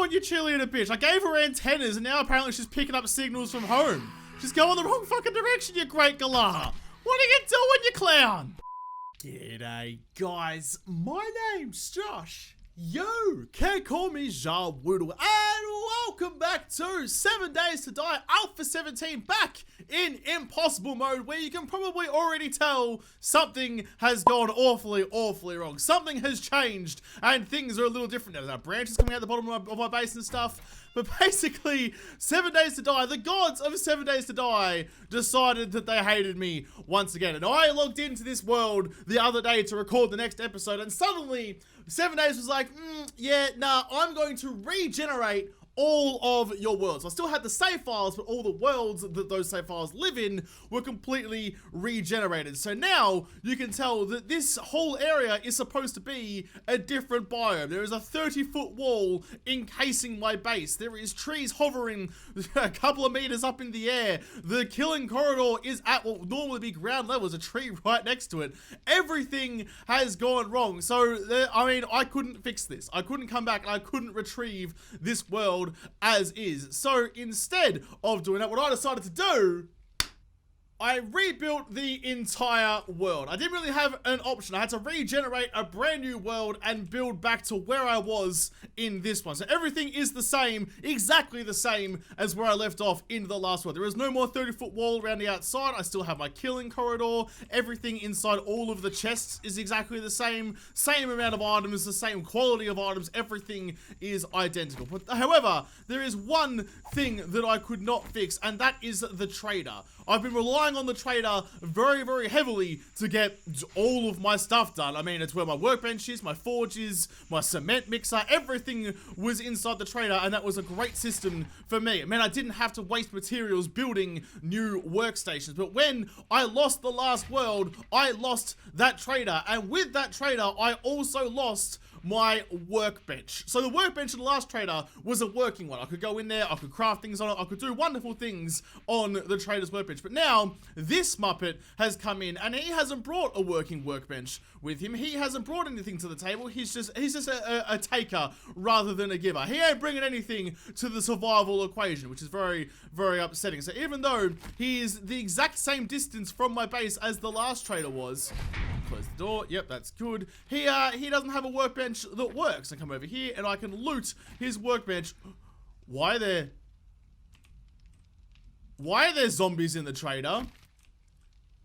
doing, you cheerleader bitch? I gave her antennas, and now apparently she's picking up signals from home. She's going the wrong fucking direction, you great galah. What are you doing, you clown? G'day, guys. My name's Josh. You can call me JaWoodle, and welcome back to 7 Days to Die Alpha 17, back in impossible mode, where you can probably already tell something has gone awfully wrong. Something has changed, and things are a little different now. There are branches coming out the bottom of my base and stuff. But basically, 7 Days to Die, the gods of 7 Days to Die decided that they hated me once again. And I logged into this world the other day to record the next episode, and suddenly 7 Days was like, yeah, nah, I'm going to regenerate all of your worlds. I still had the save files, but all the worlds that those save files live in were completely regenerated. So now you can tell that this whole area is supposed to be a different biome. There is a 30-foot wall encasing my base. There is trees hovering a couple of meters up in the air. The killing corridor is at what would normally be ground level. There's a tree right next to it. Everything has gone wrong. So, I mean, I couldn't fix this. I couldn't come back and I couldn't retrieve this world as is. So instead of doing that, what I decided to do, I rebuilt the entire world. I didn't really have an option. I had to regenerate a brand new world and build back to where I was in this one. So everything is the same, exactly the same as where I left off in the last world. There is no more 30-foot wall around the outside. I still have my killing corridor. Everything inside all of the chests is exactly the same. Same amount of items, the same quality of items. Everything is identical. But however, there is one thing that I could not fix, and that is the trader. I've been relying on the trader very heavily to get all of my stuff done. I mean, it's where my workbench is, my forge is, my cement mixer, everything was inside the trader, and that was a great system for me. It meant I didn't have to waste materials building new workstations. But when I lost the last world, I lost that trader, and with that trader, I also lost my workbench. So the workbench in the last trader was a working one. I could go in there, I could craft things on it, I could do wonderful things on the trader's workbench. But now, this Muppet has come in, and he hasn't brought a working workbench with him. He hasn't brought anything to the table. He's just a taker rather than a giver. He ain't bringing anything to the survival equation, which is very upsetting. So even though he is the exact same distance from my base as the last trader was, close the door, yep, that's good. He doesn't have a workbench that works. I come over here and I can loot his workbench. Why are there zombies in the trader?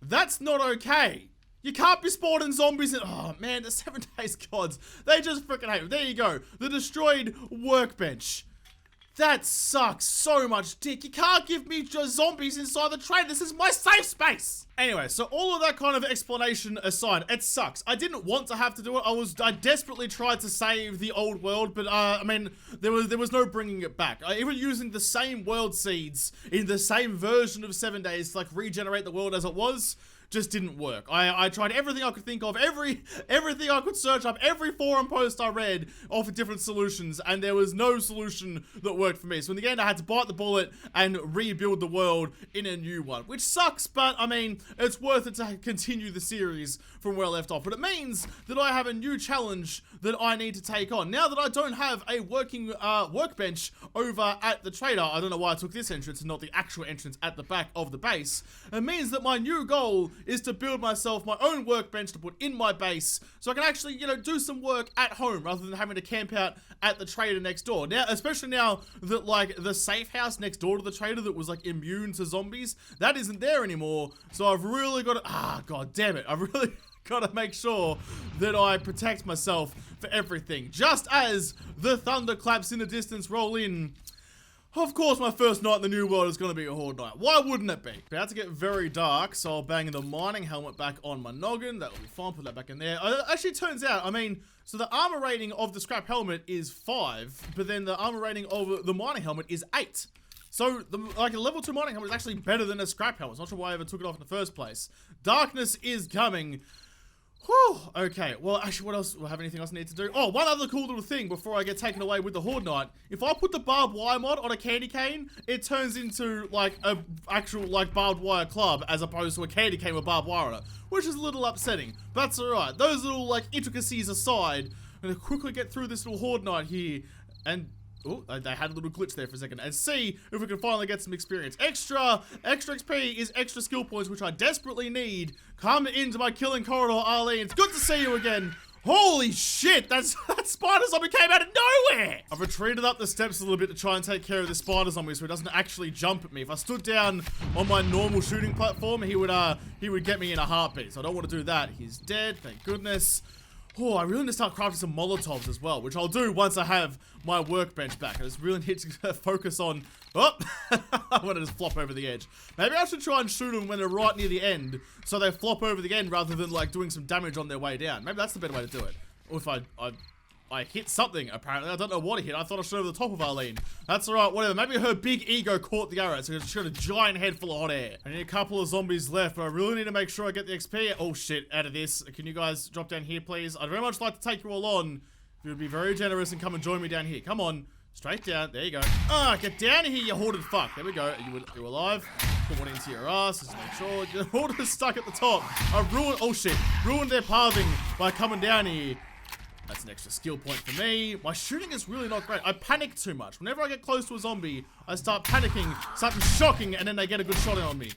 That's not okay. You can't be spawning zombies in— oh man, the 7 Days gods, they just freaking hate me. There you go, the destroyed workbench. That sucks so much dick. You can't give me just zombies inside the trader. This is my safe space. Anyway, so all of that kind of explanation aside, it sucks. I didn't want to have to do it. I desperately tried to save the old world, but I mean, there was no bringing it back. Even using the same world seeds in the same version of 7 Days to like regenerate the world as it was, just didn't work. I tried everything I could think of, everything I could search up, every forum post I read offered different solutions, and there was no solution that worked for me. So in the end, I had to bite the bullet and rebuild the world in a new one, which sucks, but I mean, it's worth it to continue the series from where I left off. But it means that I have a new challenge that I need to take on. Now that I don't have a working workbench over at the trader, I don't know why I took this entrance and not the actual entrance at the back of the base. It means that my new goal is to build myself my own workbench to put in my base so I can actually, you know, do some work at home rather than having to camp out at the trader next door. Now, especially now that like the safe house next door to the trader that was like immune to zombies, that isn't there anymore. So I've really got to— god damn it, I've really gotta make sure that I protect myself for everything. Just as the thunderclaps in the distance roll in, of course, my first night in the new world is going to be a Horde Night. Why wouldn't it be? About to get very dark, so I'll bang the mining helmet back on my noggin. That'll be fine. Put that back in there. Actually, it turns out, I mean, so the armor rating of the scrap helmet is 5, but then the armor rating of the mining helmet is 8. So, like a level 2 mining helmet is actually better than a scrap helmet. Not sure why I ever took it off in the first place. Darkness is coming. Whew, okay, well, actually, what else? Do I have anything else I need to do? Oh, one other cool little thing before I get taken away with the Horde Night. If I put the barbed wire mod on a candy cane, it turns into, like, a actual, like, barbed wire club, as opposed to a candy cane with barbed wire on it, which is a little upsetting, but that's alright. Those little, like, intricacies aside, I'm gonna quickly get through this little Horde Night here, and Oh, they had a little glitch there for a second. And see if we can finally get some experience. Extra XP is extra skill points, which I desperately need. Come into my killing corridor, Arlene. It's good to see you again. Holy shit, that spider zombie came out of nowhere! I've retreated up the steps a little bit to try and take care of this spider zombie so he doesn't actually jump at me. If I stood down on my normal shooting platform, he would get me in a heartbeat. So I don't want to do that. He's dead, thank goodness. Oh, I really need to start crafting some Molotovs as well, which I'll do once I have my workbench back. I just really need to focus on... Oh! I want to just flop over the edge. Maybe I should try and shoot them when they're right near the end, so they flop over the end rather than, like, doing some damage on their way down. Maybe that's the better way to do it. Or if I hit something, apparently. I don't know what I hit. I thought I shot over the top of Arlene. That's alright, whatever. Maybe her big ego caught the arrow, so she got a giant head full of hot air. I need a couple of zombies left, but I really need to make sure I get the XP. Oh shit, out of this. Can you guys drop down here, please? I'd very much like to take you all on. If you would be very generous and come and join me down here. Come on. Straight down. There you go. Ah, get down here, you hoarded fuck. There we go. Are you alive? Put one into your ass. Just make sure your hoard is stuck at the top. I ruined their pathing by coming down here. That's an extra skill point for me. My shooting is really not great. I panic too much. Whenever I get close to a zombie, I start panicking, something shocking, and then they get a good shot on me.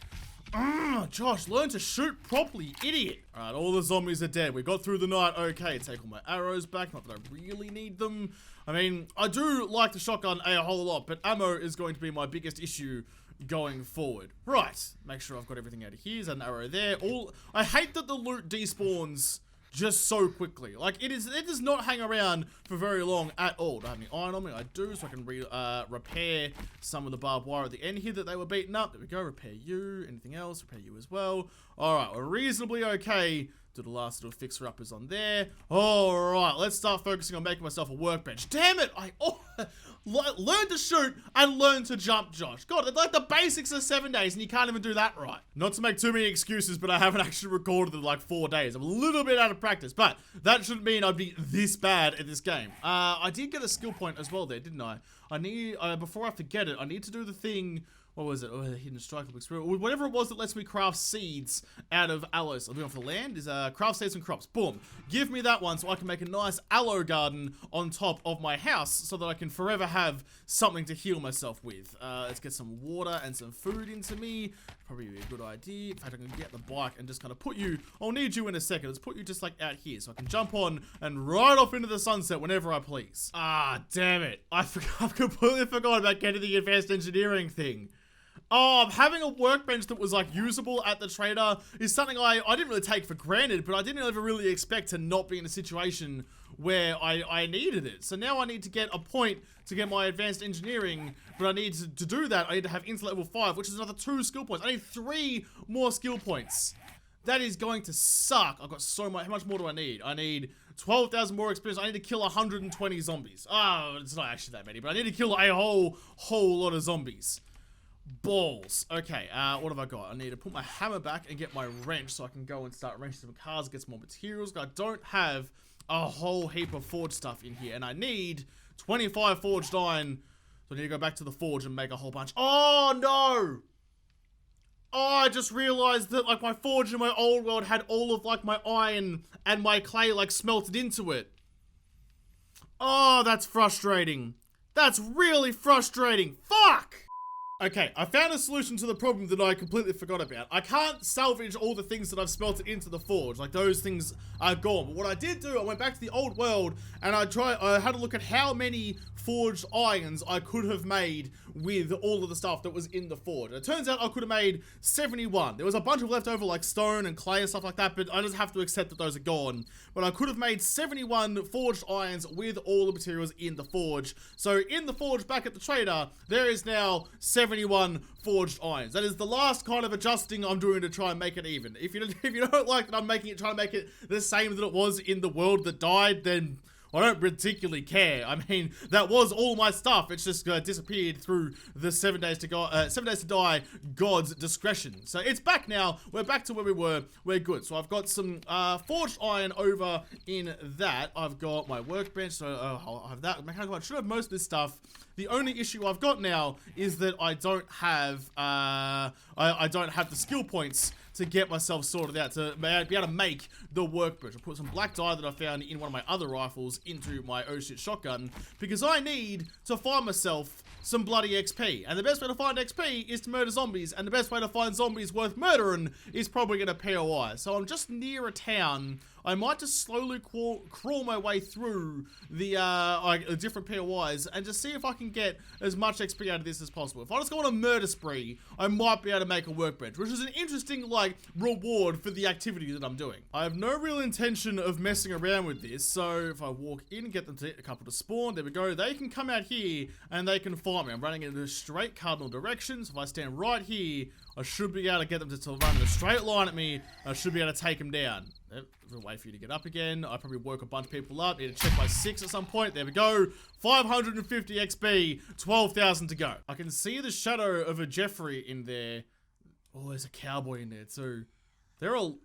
Josh, learn to shoot properly, idiot. Alright, all the zombies are dead. We got through the night. Okay, take all my arrows back. Not that I really need them. I mean, I do like the shotgun a whole lot, but ammo is going to be my biggest issue going forward. Right, make sure I've got everything out of here. There's an arrow there. I hate that the loot despawns just so quickly. Like, it does not hang around for very long at all. Do I have any iron on me? I do, so I can repair some of the barbed wire at the end here that they were beaten up. There we go, repair you. Anything else? Repair you as well. Alright, we're reasonably okay. Do the last little fixer-uppers on there. Alright, let's start focusing on making myself a workbench. Damn it! Learn to shoot and learn to jump, Josh. God, it's like the basics of 7 days and you can't even do that right. Not to make too many excuses, but I haven't actually recorded in like 4 days. I'm a little bit out of practice, but that shouldn't mean I'd be this bad at this game. I did get a skill point as well there, didn't I? I need, before I forget it, I need to do the thing. What was it? Oh, hidden strike experience. Whatever it was that lets me craft seeds out of aloes. I'm doing for land is craft seeds and crops. Boom. Give me that one so I can make a nice aloe garden on top of my house so that I can forever have something to heal myself with. Let's get some water and some food into me. Probably be a good idea. In fact, I can get the bike and just kind of put you. I'll need you in a second. Let's put you just like out here so I can jump on and ride off into the sunset whenever I please. Ah, damn it. I've completely forgot about getting the advanced engineering thing. Oh, having a workbench that was like usable at the trader is something I didn't really take for granted, but I didn't ever really expect to not be in a situation where I needed it. So now I need to get a point to get my advanced engineering, but I need to do that. I need to have into level 5, which is another 2 skill points. I need 3 more skill points. That is going to suck. I've got so much. How much more do I need? I need 12,000 more experience. I need to kill 120 zombies. Oh, it's not actually that many, but I need to kill a whole lot of zombies. Balls. Okay, what have I got? I need to put my hammer back and get my wrench so I can go and start wrenching some cars, get some more materials. I don't have a whole heap of forge stuff in here, and I need 25 forged iron. So I need to go back to the forge and make a whole bunch. Oh, no! Oh, I just realized that, like, my forge in my old world had all of, like, my iron and my clay, like, smelted into it. Oh, that's frustrating. That's really frustrating. Fuck! Okay, I found a solution to the problem that I completely forgot about. I can't salvage all the things that I've smelted into the forge. Like, those things are gone. But what I did do, I went back to the old world and I had a look at how many forged irons I could have made with all of the stuff that was in the forge. And it turns out I could have made 71. There was a bunch of leftover, like stone and clay and stuff like that, but I just have to accept that those are gone. But I could have made 71 forged irons with all the materials in the forge. So in the forge back at the trader, there is now 71 forged irons. That is the last kind of adjusting I'm doing to try and make it even. If you don't like that I'm trying to make it the same that it was in the world that died, then I don't particularly care. I mean, that was all my stuff. It's just disappeared through the 7 days to die God's discretion. So it's back now. We're back to where we were. We're good. So I've got some forged iron over in that. I've got my workbench. So I'll have that. I should have most of this stuff. The only issue I've got now is that I don't have I don't have the skill points to get myself sorted out, to be able to make the workbench. I'll put some black dye that I found in one of my other rifles into my oh shit shotgun, because I need to find myself some bloody XP. And the best way to find XP is to murder zombies, and the best way to find zombies worth murdering is probably get a POI. So I'm just near a town. I might just slowly crawl my way through the different POIs and just see if I can get as much XP out of this as possible. If I just go on a murder spree, I might be able to make a workbench, which is an interesting, like, reward for the activity that I'm doing. I have no real intention of messing around with this, so if I walk in and get them to a couple to spawn, there we go, they can come out here and they can fight me. I'm running in a straight cardinal direction, so if I stand right here, I should be able to get them to run in a straight line at me. I should be able to take them down. There's a way for you to get up again. I probably woke a bunch of people up. Need to check my 6 at some point. There we go. 550 XP, 12,000 to go. I can see the shadow of a Jeffrey in there. Oh, there's a cowboy in there too. They're all...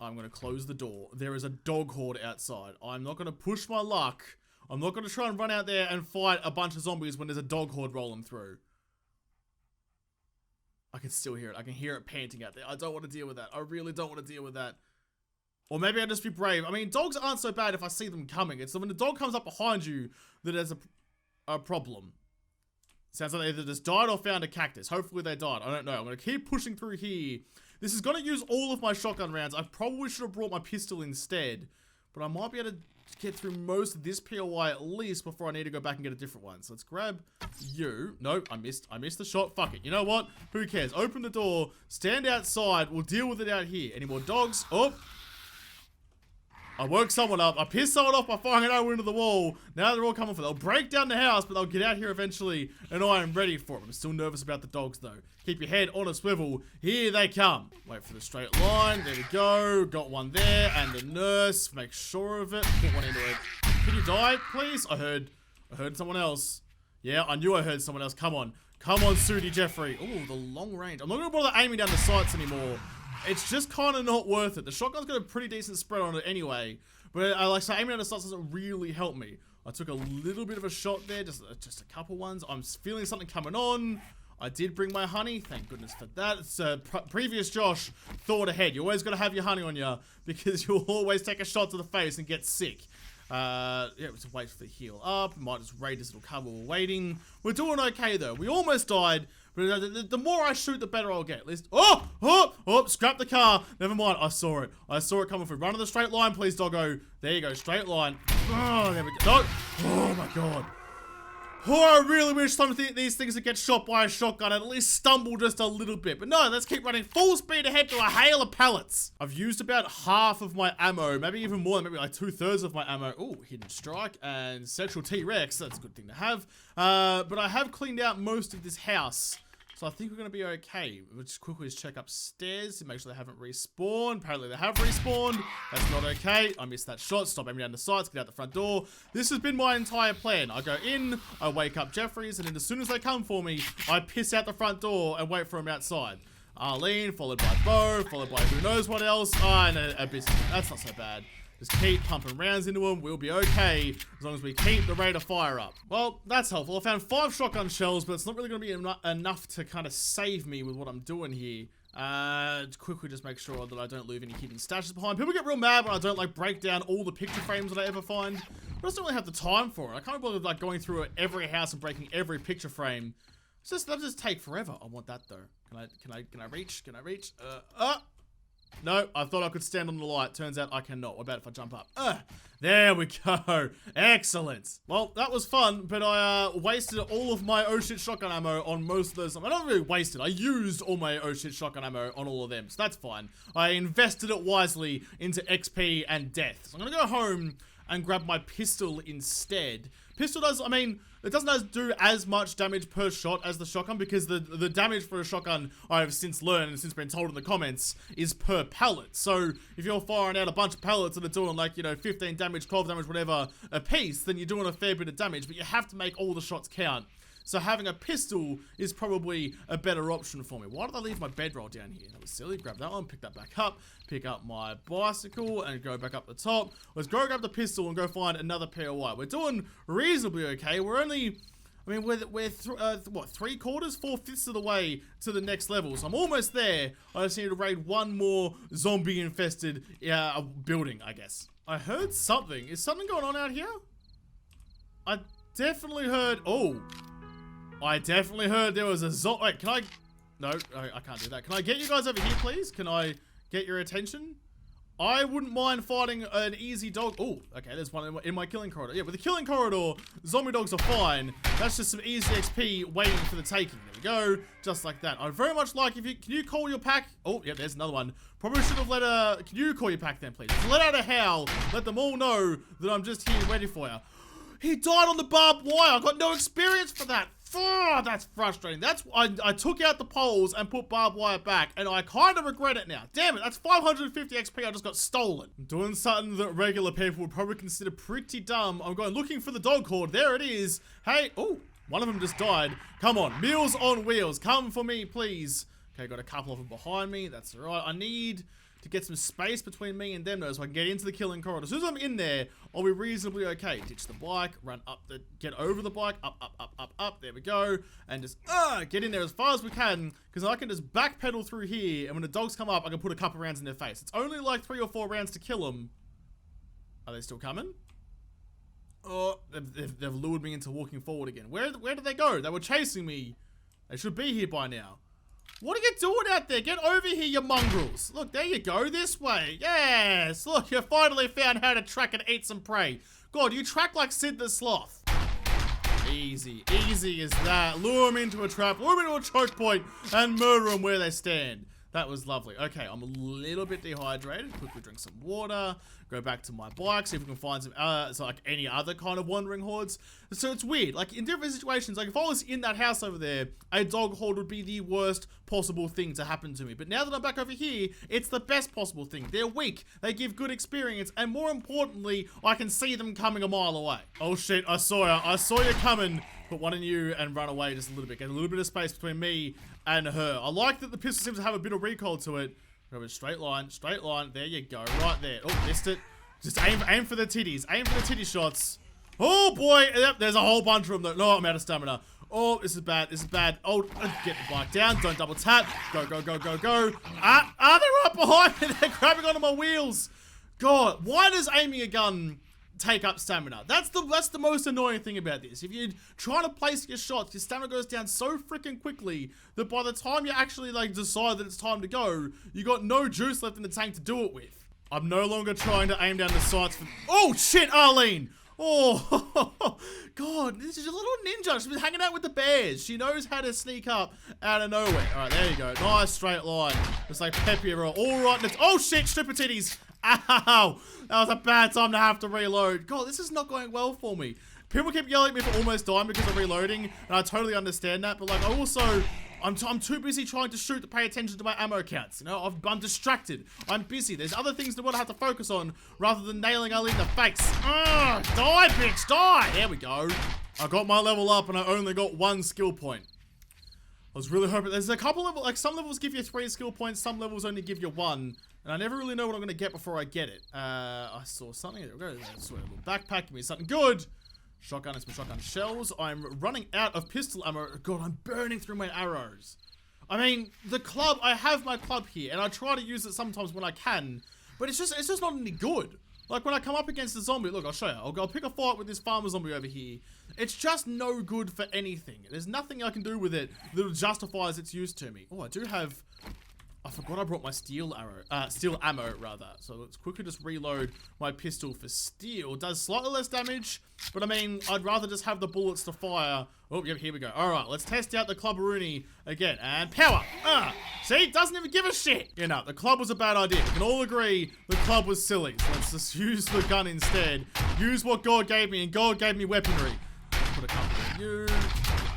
I'm going to close the door. There is a dog horde outside. I'm not going to push my luck. I'm not going to try and run out there and fight a bunch of zombies when there's a dog horde rolling through. I can still hear it. I can hear it panting out there. I don't want to deal with that. I really don't want to deal with that. Or maybe I'll just be brave. I mean, dogs aren't so bad if I see them coming. It's when the dog comes up behind you that there's a problem. Sounds like they either just died or found a cactus. Hopefully they died. I don't know. I'm going to keep pushing through here. This is going to use all of my shotgun rounds. I probably should have brought my pistol instead. But I might be able to get through most of this POI at least before I need to go back and get a different one. So let's grab you. No, I missed the shot. Fuck it. You know what? Who cares? Open the door. Stand outside. We'll deal with it out here. Any more dogs? Oh. I woke someone up. I pissed someone off by firing an arrow into the wall. Now they're all coming for it. They'll break down the house, but they'll get out here eventually, and I am ready for them. I'm still nervous about the dogs, though. Keep your head on a swivel. Here they come. Wait for the straight line. There we go. Got one there, and the nurse. Make sure of it. Put one into it. Can you die, please? I heard someone else. Yeah, I knew I heard someone else. Come on. Come on, Sudi Jeffrey. Oh, the long range. I'm not going to bother aiming down the sights anymore. It's just kind of not worth it. The shotgun's got a pretty decent spread on it anyway. But aiming down the sights doesn't really help me. I took a little bit of a shot there, just a couple ones. I'm feeling something coming on. I did bring my honey. Thank goodness for that. It's previous Josh thought ahead. You always got to have your honey on you because you'll always take a shot to the face and get sick. Yeah, just wait for the heal up. Might just raid this little cover while waiting. We're doing okay though. We almost died. But the more I shoot, the better I'll get. At least, oh, scrap the car. Never mind, I saw it. I saw it coming through. Run in the straight line, please, doggo. There you go, straight line. Oh, there we go. No. Oh my God. Oh, I really wish some of these things would get shot by a shotgun and at least stumble just a little bit. But no, let's keep running full speed ahead to a hail of pellets. I've used about half of my ammo, maybe even more, maybe like 2/3 of my ammo. Oh, hidden strike and sexual T-Rex. That's a good thing to have. But I have cleaned out most of this house. So I think we're going to be okay. We'll just quickly check upstairs to make sure they haven't respawned. Apparently they have respawned. That's not okay. I missed that shot. Stop aiming down the sights. Get out the front door. This has been my entire plan. I go in, I wake up Jeffries, and then as soon as they come for me, I piss out the front door and wait for them outside. Arlene, followed by Bo, followed by who knows what else. And a business. That's not so bad. Just keep pumping rounds into them. We'll be okay as long as we keep the rate of fire up. Well, that's helpful. I found 5 shotgun shells, but it's not really going to be enough to kind of save me with what I'm doing here. Quickly just make sure that I don't leave any hidden stashes behind. People get real mad when I don't like break down all the picture frames that I ever find. But I just don't really have the time for it. I can't bother like going through every house and breaking every picture frame. That'll just take forever. I want that though. Can I reach? Can I reach? No, I thought I could stand on the light. Turns out I cannot. What about if I jump up? There we go. Excellent. Well, that was fun, but I wasted all of my oh shit shotgun ammo on most of those. I don't really wasted. I used all my oh shit shotgun ammo on all of them, so that's fine. I invested it wisely into XP and death. So I'm gonna go home and grab my pistol instead. Pistol does, I mean, it doesn't do as much damage per shot as the shotgun because the damage for a shotgun, I have since learned and since been told in the comments, is per pellet. So if you're firing out a bunch of pellets and are doing like, you know, 15 damage, 12 damage, whatever, a piece, then you're doing a fair bit of damage, but you have to make all the shots count. So having a pistol is probably a better option for me. Why did I leave my bedroll down here? That was silly. Grab that one, pick that back up, pick up my bicycle, and go back up the top. Let's go grab the pistol and go find another POI. We're doing reasonably okay. We're only I mean, we're what, 3/4, 4/5 of the way to the next level. So I'm almost there. I just need to raid one more zombie-infested building, I guess. I heard something. Is something going on out here? I definitely heard... Oh. I definitely heard there was a zombie... Wait, can I... No, I can't do that. Can I get you guys over here, please? Can I get your attention? I wouldn't mind fighting an easy dog. Oh, okay, there's one in my killing corridor. Yeah, with the killing corridor, zombie dogs are fine. That's just some easy XP waiting for the taking. There we go, just like that. I'd very much like if you, can you call your pack? Oh, yeah, there's another one. Probably should have can you call your pack then, please? Let out a howl, let them all know that I'm just here ready for you. He died on the barbed wire. I got no experience for that. Oh, that's frustrating. I took out the poles and put barbed wire back, and I kind of regret it now. Damn it, that's 550 XP I just got stolen. I'm doing something that regular people would probably consider pretty dumb. I'm going looking for the dog horde. There it is. Hey, oh, one of them just died. Come on, Meals on Wheels. Come for me, please. Okay, got a couple of them behind me. That's all right. I need to get some space between me and them though, so I can get into the killing corridor. As soon as I'm in there, I'll be reasonably okay. Ditch the bike, run up get over the bike, up, there we go, and just get in there as far as we can, because I can just backpedal through here, and when the dogs come up, I can put a couple rounds in their face. It's only like 3 or 4 rounds to kill them. Are they still coming? Oh, they've lured me into walking forward again. Where did they go? They were chasing me. They should be here by now. What are you doing out there? Get over here, you mongrels. Look, there you go, this way. Yes, look, you finally found how to track and eat some prey. God, you track like Sid the Sloth. Easy, easy as that. Lure them into a trap, lure them into a choke point, and murder them where they stand. That was lovely. Okay, I'm a little bit dehydrated. Quickly drink some water. Go back to my bike, see if we can find some, so like any other kind of wandering hordes. So it's weird. Like in different situations, like if I was in that house over there, a dog horde would be the worst possible thing to happen to me. But now that I'm back over here, it's the best possible thing. They're weak. They give good experience. And more importantly, I can see them coming a mile away. Oh shit, I saw you. I saw you coming. Put one in you and run away just a little bit. Get a little bit of space between me and her. I like that the pistol seems to have a bit of recoil to it. Go a straight line, straight line. There you go, right there. Oh, missed it. Just aim for the titties. Aim for the titty shots. Oh boy, yep, there's a whole bunch of them. No, I'm out of stamina. Oh, this is bad. This is bad. Oh, get the bike down. Don't double tap. Go, go, go, go, go. They're right behind me. They're grabbing onto my wheels. God, why does aiming a gun take up stamina? That's the most annoying thing about this. If you're trying to place your shots, your stamina goes down so freaking quickly that by the time you actually like decide that it's time to go, you got no juice left in the tank to do it with. I'm no longer trying to aim down the sights for... Oh shit, Arlene! Oh, God, this is a little ninja. She's been hanging out with the bears. She knows how to sneak up out of nowhere. All right, there you go. Nice straight line. Just like Peppy. All right. Oh shit, stupid titties. Ow. That was a bad time to have to reload. God, this is not going well for me. People keep yelling at me for almost dying because of reloading, and I totally understand that, but like, I also... I'm too busy trying to shoot to pay attention to my ammo counts. You know, I'm distracted. I'm busy. There's other things that I have to focus on rather than nailing Ali in the face. Die, bitch, die. There we go. I got my level up and I only got 1 skill point. I was really hoping. There's a couple of, like, some levels give you 3 skill points, some levels only give you 1. And I never really know what I'm going to get before I get it. I saw something. There we go. I saw a little backpack. Give me something good. Shotgun and some shotgun shells. I'm running out of pistol ammo. God, I'm burning through my arrows. I mean, the club, I have my club here, and I try to use it sometimes when I can, but it's just not any good. Like, when I come up against a zombie, look, I'll show you. I'll pick a fight with this farmer zombie over here. It's just no good for anything. There's nothing I can do with it that justifies its use to me. Oh, I do have... I forgot I brought my steel ammo rather. So let's quickly just reload my pistol for steel. It does slightly less damage, but I mean, I'd rather just have the bullets to fire. Oh, yep, here we go. All right, let's test out the clubberoonie again. And power. See, it doesn't even give a shit. You know, the club was a bad idea. We can all agree the club was silly. So let's just use the gun instead. Use what God gave me, and God gave me weaponry. Put a couple of you.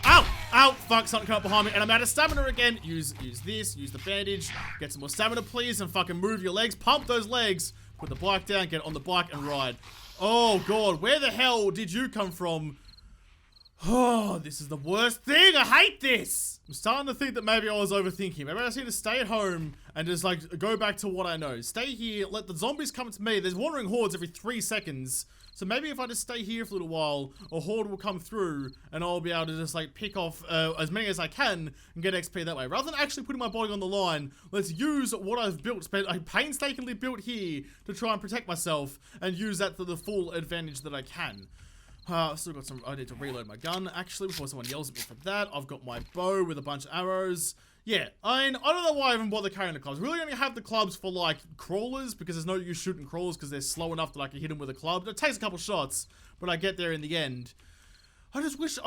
Ow! Ow! Fuck, something come up behind me, and I'm out of stamina again. Use this, use the bandage. Get some more stamina, please, and fucking move your legs. Pump those legs. Put the bike down, get on the bike, and ride. Oh, God, where the hell did you come from? Oh, this is the worst thing. I hate this. I'm starting to think that maybe I was overthinking. Maybe I just need to stay at home and just, like, go back to what I know. Stay here, let the zombies come to me. There's wandering hordes every 3 seconds. So maybe if I just stay here for a little while, a horde will come through and I'll be able to just like pick off as many as I can and get XP that way. Rather than actually putting my body on the line, let's use what I've built, I painstakingly built here to try and protect myself and use that to the full advantage that I can. Still got some, I need to reload my gun actually before someone yells at me for that. I've got my bow with a bunch of arrows. Yeah, I mean, I don't know why I even bother carrying the clubs. I really only have the clubs for, like, crawlers, because there's no use shooting crawlers because they're slow enough that I can hit them with a club. It takes a couple shots, but I get there in the end. I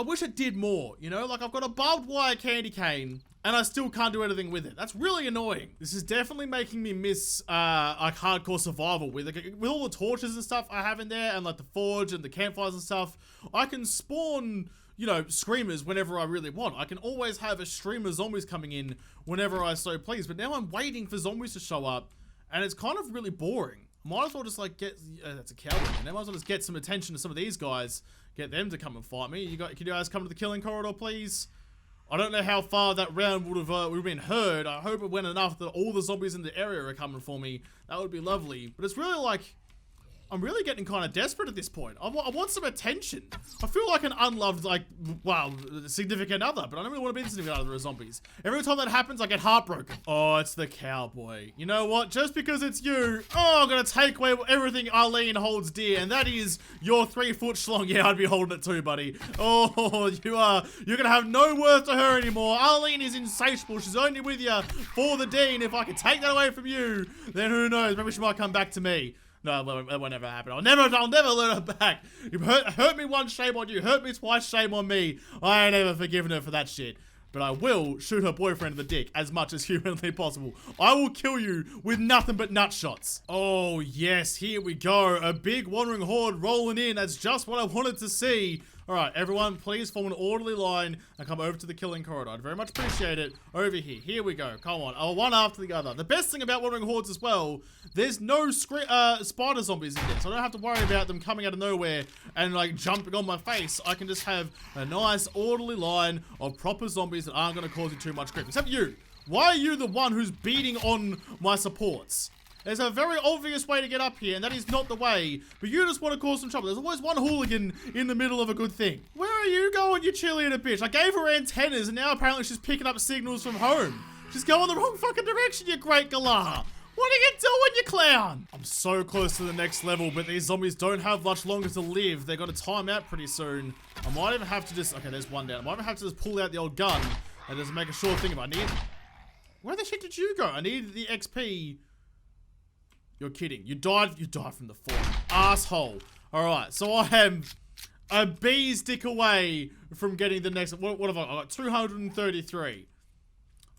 wish it did more, you know? Like, I've got a barbed wire candy cane, and I still can't do anything with it. That's really annoying. This is definitely making me miss, like, hardcore survival with it. With all the torches and stuff I have in there, and, like, the forge and the campfires and stuff, I can spawn, you know, screamers whenever I really want. I can always have a stream of zombies coming in whenever I so please, but now I'm waiting for zombies to show up, and it's kind of really boring. Might as well just, like, get, that's a coward, and I might as well just get some attention to some of these guys, get them to come and fight me. Can you guys come to the killing corridor, please? I don't know how far that round would have been heard. I hope it went enough that all the zombies in the area are coming for me. That would be lovely, but it's really like, I'm really getting kind of desperate at this point. I want some attention. I feel like an unloved, like, well, significant other, but I don't really want to be the significant other of zombies. Every time that happens, I get heartbroken. Oh, it's the cowboy. You know what? Just because it's you, I'm gonna take away everything Arlene holds dear, and that is your 3-foot schlong. Yeah, I'd be holding it too, buddy. Oh, you're gonna have no worth to her anymore. Arlene is insatiable. She's only with you for the dean. If I could take that away from you, then who knows? Maybe she might come back to me. No, that won't ever happen. I'll never let her back. You hurt me once, shame on you. Hurt me twice, shame on me. I ain't ever forgiven her for that shit. But I will shoot her boyfriend in the dick as much as humanly possible. I will kill you with nothing but nut shots. Oh yes, here we go. A big wandering horde rolling in. That's just what I wanted to see. Alright, everyone, please form an orderly line and come over to the killing corridor. I'd very much appreciate it. Over here. Here we go. Come on. Oh, one after the other. The best thing about wandering hordes as well, there's no spider zombies in this. So I don't have to worry about them coming out of nowhere and, like, jumping on my face. I can just have a nice, orderly line of proper zombies that aren't going to cause you too much grief. Except you. Why are you the one who's beating on my supports? There's a very obvious way to get up here, and that is not the way. But you just want to cause some trouble. There's always one hooligan in the middle of a good thing. Where are you going, you cheerleader bitch? I gave her antennas, and now apparently she's picking up signals from home. She's going the wrong fucking direction, you great galah. What are you doing, you clown? I'm so close to the next level, but these zombies don't have much longer to live. They're going to time out pretty soon. I might even have to just... Okay, there's one down. I might even have to just pull out the old gun and just make a sure thing if I need... Where the shit did you go? I need the XP... You're kidding. You died from the fall. Asshole. Alright, so I am a bee's dick away from getting the next... What have I got? 233.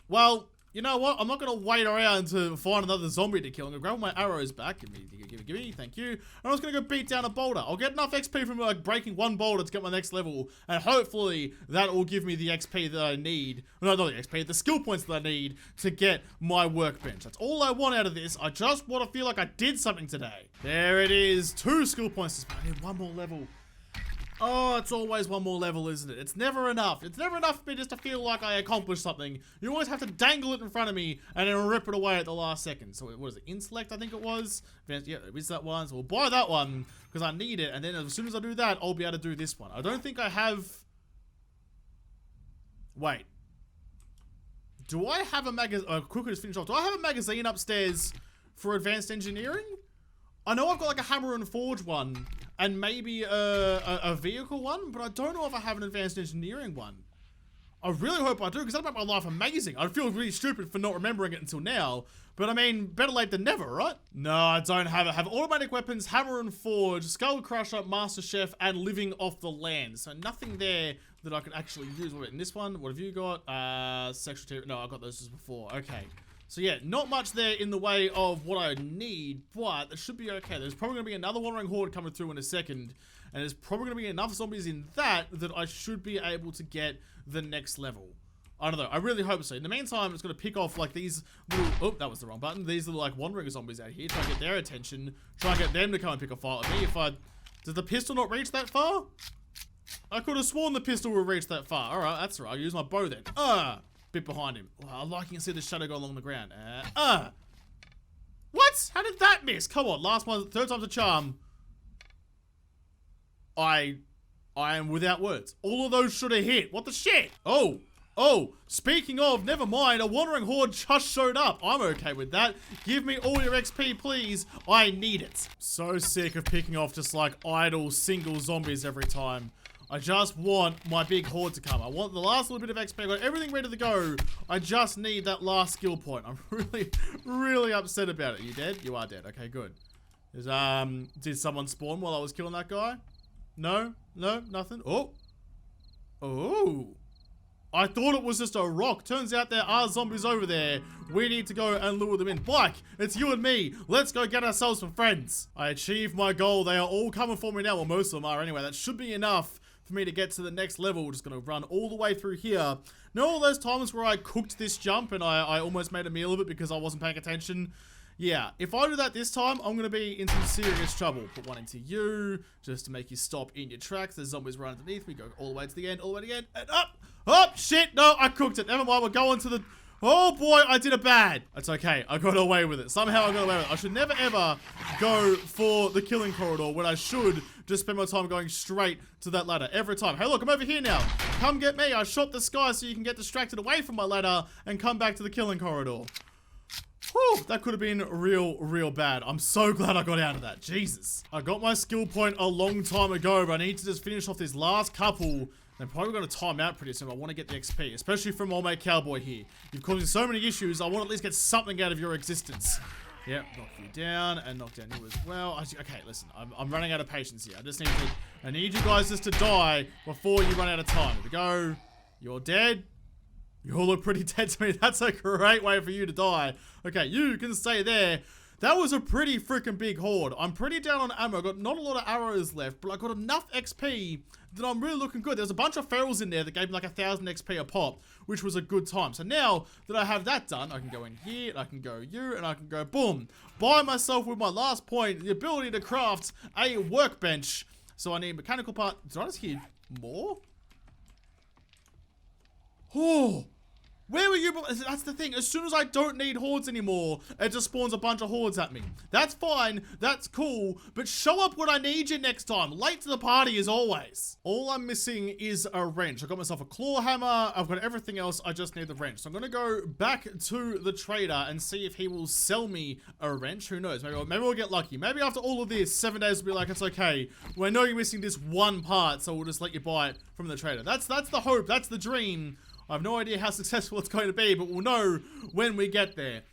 Well, you know what? I'm not going to wait around to find another zombie to kill. I'm going to grab my arrows back. Give me. Thank you. I'm just going to go beat down a boulder. I'll get enough XP from, like, breaking one boulder to get my next level. And hopefully that will give me the XP that I need. No, not the XP. The skill points that I need to get my workbench. That's all I want out of this. I just want to feel like I did something today. There it is. 2 skill points. I need one more level. Oh, it's always one more level, isn't it? It's never enough. It's never enough for me just to feel like I accomplished something. You always have to dangle it in front of me and then rip it away at the last second. So what is it? Intellect, I think it was. Yeah, it is that one. So we'll buy that one because I need it. And then as soon as I do that, I'll be able to do this one. I don't think I have... Wait. Do I have a magazine... quickly just finish off. Do I have a magazine upstairs for advanced engineering? I know I've got like a hammer and forge one. And maybe a vehicle one, but I don't know if I have an advanced engineering one. I really hope I do, because that'd make my life amazing. I'd feel really stupid for not remembering it until now. But I mean, better late than never, right? No, I don't have it. I have automatic weapons, hammer and forge, skull crusher, master chef, and living off the land. So nothing there that I can actually use. In this one, what have you got? Secretary. No, I got those just before. Okay. So yeah, not much there in the way of what I need, but it should be okay. There's probably going to be another wandering horde coming through in a second, and there's probably going to be enough zombies in that I should be able to get the next level. I don't know. I really hope so. In the meantime, it's going to pick off like these little... Oh, that was the wrong button. These little like wandering zombies out here. Try and get their attention. Try and get them to come and pick a fight with me. Does the pistol not reach that far? I could have sworn the pistol would reach that far. Alright, that's right. I'll use my bow then. Bit behind him. Oh, I like you can see the shadow go along the ground. What? How did that miss? Come on, last one, third time's a charm. I am without words. All of those should have hit. What the shit? Oh, speaking of, never mind. A wandering horde just showed up. I'm okay with that. Give me all your XP, please. I need it. So sick of picking off just like idle single zombies every time. I just want my big horde to come. I want the last little bit of XP. I got everything ready to go. I just need that last skill point. I'm really upset about it. Are you dead? You are dead. Okay, good. Did someone spawn while I was killing that guy? No, nothing. Oh. I thought it was just a rock. Turns out there are zombies over there. We need to go and lure them in. Blake, it's you and me. Let's go get ourselves some friends. I achieved my goal. They are all coming for me now. Well, most of them are anyway. That should be enough for me to get to the next level. We're just going to run all the way through here. Know all those times where I cooked this jump and I almost made a meal of it because I wasn't paying attention? Yeah, if I do that this time, I'm going to be in some serious trouble. Put one into you, just to make you stop in your tracks. There's zombies right underneath me. Go all the way to the end, all the way to the end, and up. Oh, shit, no, I cooked it. Never mind, we're going to the... Oh, boy, I did it bad. That's okay, I got away with it. Somehow I got away with it. I should never, ever go for the killing corridor when I should just spend my time going straight to that ladder every time. Hey, look, I'm over here now. Come get me. I shot the sky so you can get distracted away from my ladder and come back to the killing corridor. Whew, that could have been real bad. I'm so glad I got out of that. Jesus. I got my skill point a long time ago, but I need to just finish off this last couple. I'm probably going to time out pretty soon. I want to get the XP, especially from old mate Cowboy here. You've caused me so many issues. I want to at least get something out of your existence. Yep, knock you down and knock down you as well. Okay, listen, I'm running out of patience here. I need you guys just to die before you run out of time. Here we go. You're dead. You all look pretty dead to me. That's a great way for you to die. Okay, you can stay there. That was a pretty freaking big horde. I'm pretty down on ammo. I got not a lot of arrows left, but I got enough XP that I'm really looking good. There's a bunch of ferals in there that gave me like 1,000 XP a pop, which was a good time. So now that I have that done, I can go in here, and I can go you, and I can go boom. Buy myself with my last point, the ability to craft a workbench. So I need mechanical part. Did I just hear more? Oh. Where were you? That's the thing. As soon as I don't need hordes anymore, it just spawns a bunch of hordes at me. That's fine. That's cool. But show up when I need you next time. Late to the party as always. All I'm missing is a wrench. I got myself a claw hammer. I've got everything else. I just need the wrench. So I'm going to go back to the trader and see if he will sell me a wrench. Who knows? Maybe we'll get lucky. Maybe after all of this, 7 days will be like, it's okay. Well, I know you're missing this one part, so we'll just let you buy it from the trader. That's the hope. That's the dream. I have no idea how successful it's going to be, but we'll know when we get there.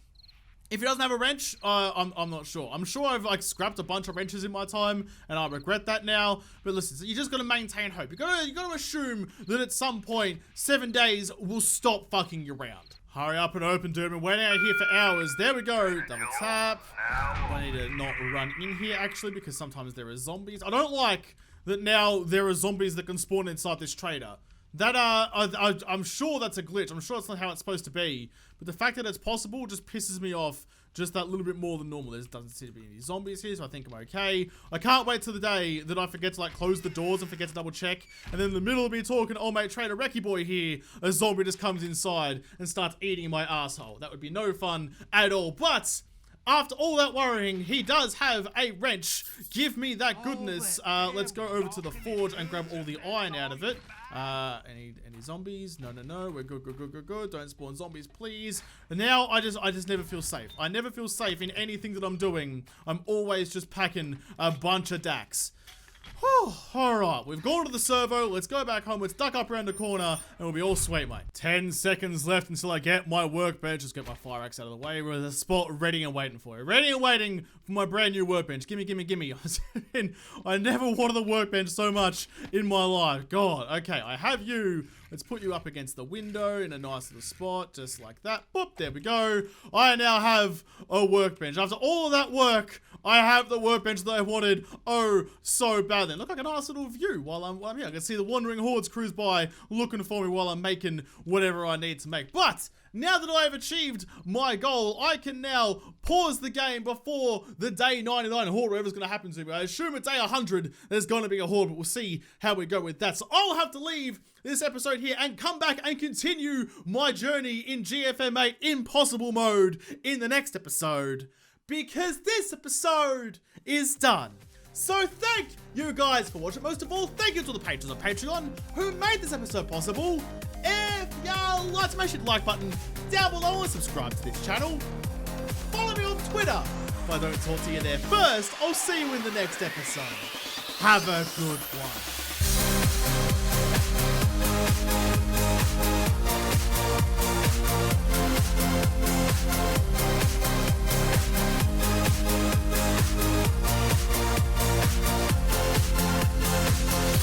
If he doesn't have a wrench, I'm not sure. I'm sure I've like scrapped a bunch of wrenches in my time, and I regret that now. But listen, so you just got to maintain hope. You got to assume that at some point, 7 days will stop fucking you around. Hurry up and open, dude. I've been waiting out here for hours. There we go. Double tap. I need to not run in here actually, because sometimes there are zombies. I don't like that now there are zombies that can spawn inside this trader. That, I'm sure that's a glitch. I'm sure that's not how it's supposed to be. But the fact that it's possible just pisses me off just that little bit more than normal. There doesn't seem to be any zombies here, so I think I'm okay. I can't wait till the day that I forget to, like, close the doors and forget to double check. And then in the middle of me talking to old mate Trader Wrecky Boy here, a zombie just comes inside and starts eating my asshole. That would be no fun at all. But after all that worrying, he does have a wrench. Give me that goodness. Let's go over to the forge and grab all the iron out of it. Any zombies? No. We're good. Don't spawn zombies, please. And now I just never feel safe. I never feel safe in anything that I'm doing. I'm always just packing a bunch of dacks. Alright, we've gone to the servo. Let's go back home. Let's duck up around the corner and we'll be all sweet, mate. 10 seconds left until I get my workbench. Just get my fire axe out of the way. We're at the spot ready and waiting for you. Ready and waiting for my brand new workbench. Gimme. I never wanted the workbench so much in my life. God, okay, I have you. Let's put you up against the window in a nice little spot, just like that. Boop, there we go. I now have a workbench. After all of that work, I have the workbench that I wanted oh so badly. Look like a nice little view while I'm here. I can see the wandering hordes cruise by looking for me while I'm making whatever I need to make. But now that I have achieved my goal, I can now pause the game before the day 99 horde, whatever's going to happen to me. I assume at day 100, there's going to be a horde, but we'll see how we go with that. So I'll have to leave this episode here and come back and continue my journey in GFM8 Impossible mode in the next episode, because this episode is done. So thank you guys for watching. Most of all, thank you to the patrons on Patreon who made this episode possible. If you like, smash the like button down below and subscribe to this channel. Follow me on Twitter. If I don't talk to you there first, I'll see you in the next episode. Have a good one.